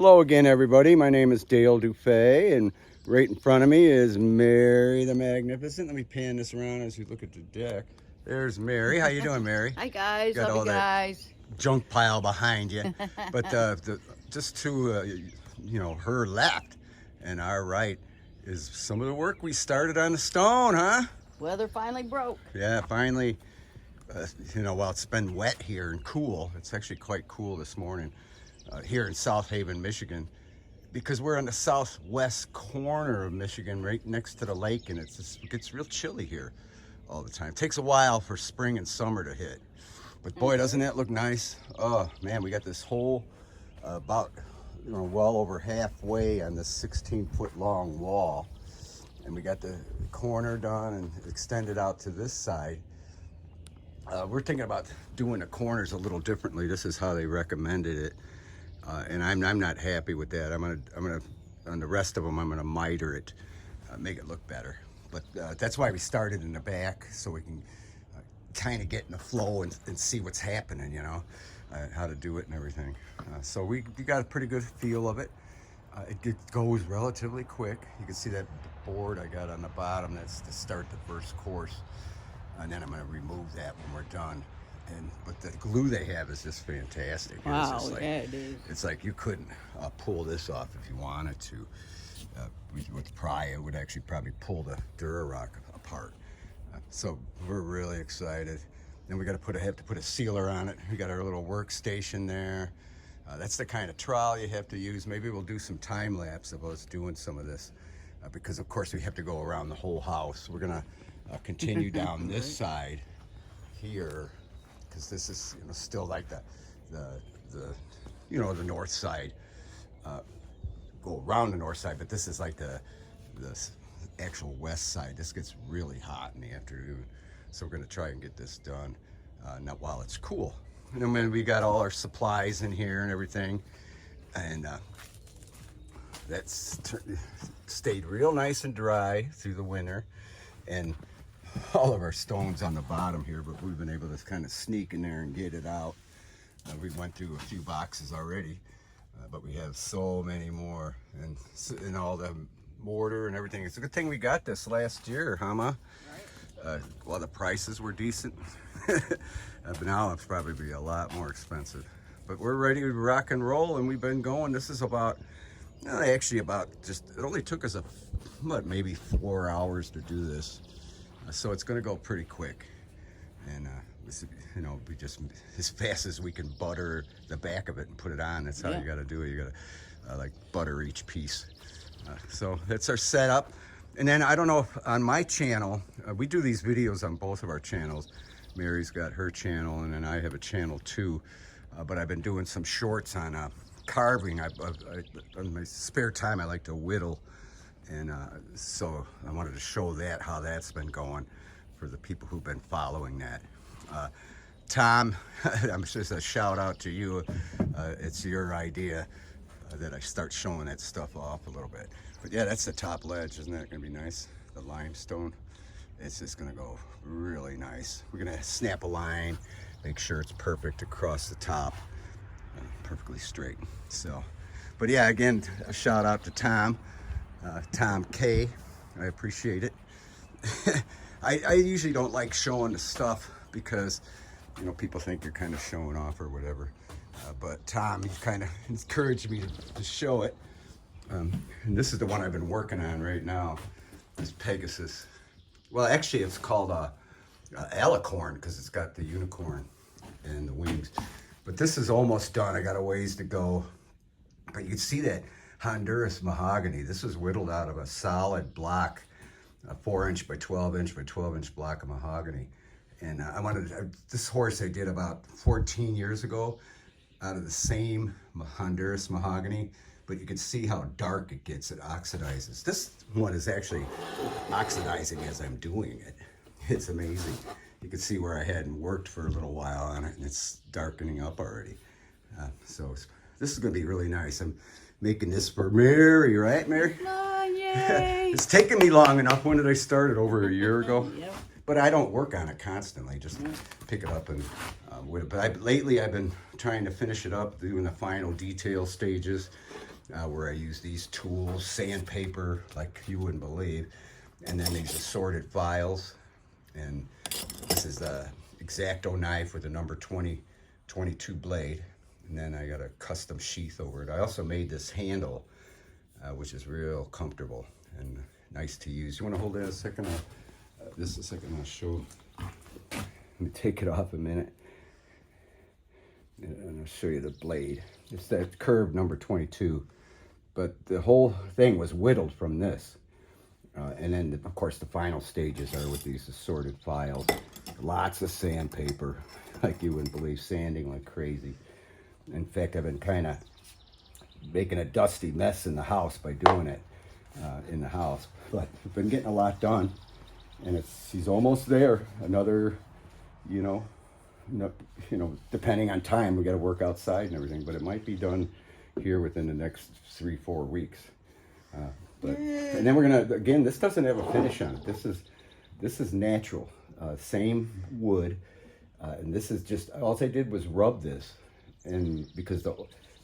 Hello again, everybody. My name is Dale Dufay, and right in front of me is Mary the Magnificent. Let me pan this around as you look at the deck. There's Mary. How you doing, Mary? Hi guys, Got love all you guys. that junk pile behind you, but just to her left and our right is some of the work we started on the stone, huh? Weather finally broke. Yeah, finally. While it's been wet here and cool, it's actually quite cool this morning here in South Haven, Michigan, because we're on the southwest corner of Michigan, right next to the lake, and it gets real chilly here all the time. It takes a while for spring and summer to hit, but boy, doesn't that look nice? Oh man, we got this whole about well over halfway on this 16-foot long wall, and we got the corner done and extended out to this side. We're thinking about doing the corners a little differently. This is how they recommended it, and I'm not happy with that. I'm gonna on the rest of them I'm gonna miter it, make it look better. But that's why we started in the back, so we can kind of get in the flow and see what's happening, how to do it and everything. So we got a pretty good feel of it. It goes relatively quick. You can see that board I got on the bottom. That's to start the first course. And then I'm going to remove that when we're done. But the glue they have is just fantastic. Wow, it's just like, yeah, it is. It's like you couldn't pull this off if you wanted to. With pry, it would actually probably pull the Durarock apart. So we're really excited. Then we got to have to put a sealer on it. We got our little workstation there. That's the kind of trowel you have to use. Maybe we'll do some time lapse of us doing some of this, because of course we have to go around the whole house. We're gonna continue down this side here, because this is still like the north side. Go around the north side, but this is like the actual west side. This gets really hot in the afternoon, so we're gonna try and get this done not while it's cool. And then we got all our supplies in here and everything, and that's stayed real nice and dry through the winter. And all of our stones on the bottom here, but we've been able to kind of sneak in there and get it out. We went through a few boxes already, but we have so many more, and all the mortar and everything. It's a good thing we got this last year, huh, Ma? Right. Well, the prices were decent, but now it's probably be a lot more expensive. But we're ready to rock and roll, and we've been going. This is about it only took us maybe 4 hours to do this. So it's going to go pretty quick, and we just as fast as we can butter the back of it and put it on. That's how you got to do it. You got to like butter each piece. So that's our setup. And then I don't know if on my channel, we do these videos on both of our channels. Mary's got her channel, and then I have a channel too. But I've been doing some shorts on carving. On my spare time, I like to whittle. And so I wanted to show how that's been going for the people who've been following that. Tom, I'm just a shout out to you. It's your idea that I start showing that stuff off a little bit. But yeah, that's the top ledge. Isn't that going to be nice? The limestone. It's just going to go really nice. We're going to snap a line, make sure it's perfect across the top, perfectly straight. So, but yeah, again, a shout out to Tom. Tom K. I appreciate it. I usually don't like showing the stuff because people think you're kind of showing off or whatever, but Tom, he kind of encouraged me to show it, and this is the one I've been working on right now, this Pegasus. Well, actually it's called alicorn because it's got the unicorn and the wings, but this is almost done. I got a ways to go, but you can see that Honduras mahogany. This was whittled out of a solid block, a 4-inch by 12-inch by 12-inch block of mahogany. And this horse I did about 14 years ago out of the same Honduras mahogany, but you can see how dark it gets. It oxidizes. This one is actually oxidizing as I'm doing it. It's amazing. You can see where I hadn't worked for a little while on it, and it's darkening up already. So this is going to be really nice. I'm making this for Mary, right, Mary? Oh, yay! It's taken me long enough. When did I start it? Over a year ago? Yep. But I don't work on it constantly. Just pick it up and Lately I've been trying to finish it up, doing the final detail stages, where I use these tools, sandpaper, like you wouldn't believe, and then these assorted files. And this is the X-Acto knife with a number 2022 blade. And then I got a custom sheath over it. I also made this handle, which is real comfortable and nice to use. You want to hold that a second? Just a second, I'll show. Let me take it off a minute. And I'll show you the blade. It's that curved number 22. But the whole thing was whittled from this. And then, of course, the final stages are with these assorted files. Lots of sandpaper, like you wouldn't believe, sanding like crazy. In fact, I've been kind of making a dusty mess in the house by doing it in the house. But I've been getting a lot done. And he's almost there. Another, depending on time, we got to work outside and everything. But it might be done here within the next 3-4 weeks. And then we're gonna, again, this doesn't have a finish on it. This is natural, same wood, and this is just, all I did was rub this, and because it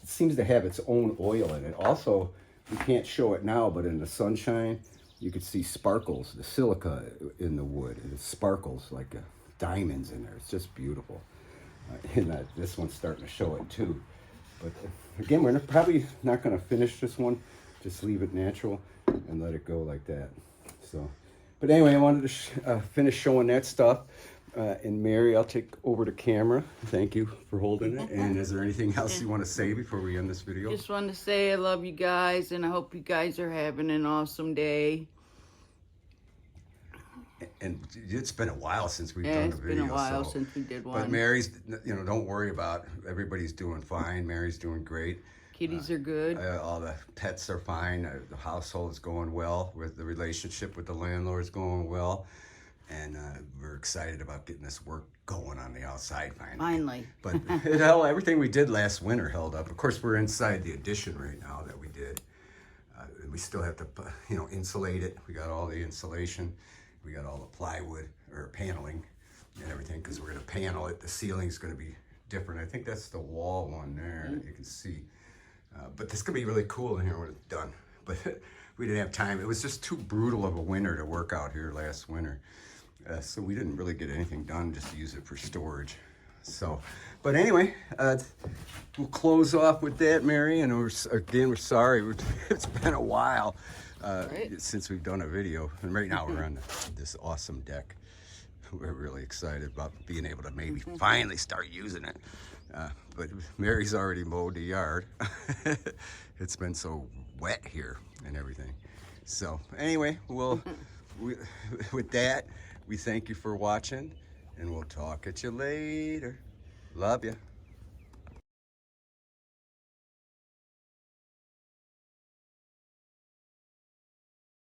seems to have its own oil in it. Also, you can't show it now, but in the sunshine, you could see sparkles, the silica in the wood. It sparkles like diamonds in there. It's just beautiful. And this one's starting to show it too. But again, we're probably not going to finish this one. Just leave it natural and let it go like that. So, but anyway, I wanted to finish showing that stuff. And Mary, I'll take over the camera. Thank you for holding it. And is there anything else you want to say before we end this video? Just wanted to say I love you guys, and I hope you guys are having an awesome day. And it's been a while since we've done a video. It's been a while since we did one. But Mary's, don't worry about it. Everybody's doing fine. Mary's doing great. Kitties are good. All the pets are fine. The household is going well. With the relationship with the landlord is going well. And we're excited about getting this work going on the outside finally. But everything we did last winter held up. Of course, we're inside the addition right now that we did. We still have to, insulate it. We got all the insulation. We got all the plywood or paneling and everything because we're going to panel it. The ceiling's going to be different. I think that's the wall one there that you can see. But this is going to be really cool in here when it's done. But we didn't have time. It was just too brutal of a winter to work out here last winter. So we didn't really get anything done, just use it for storage. So, but anyway, we'll close off with that, Mary. And we're sorry. It's been a while since we've done a video. And right now we're on this awesome deck. We're really excited about being able to maybe finally start using it. But Mary's already mowed the yard. It's been so wet here and everything. So anyway, with that, we thank you for watching, and we'll talk at you later. Love ya.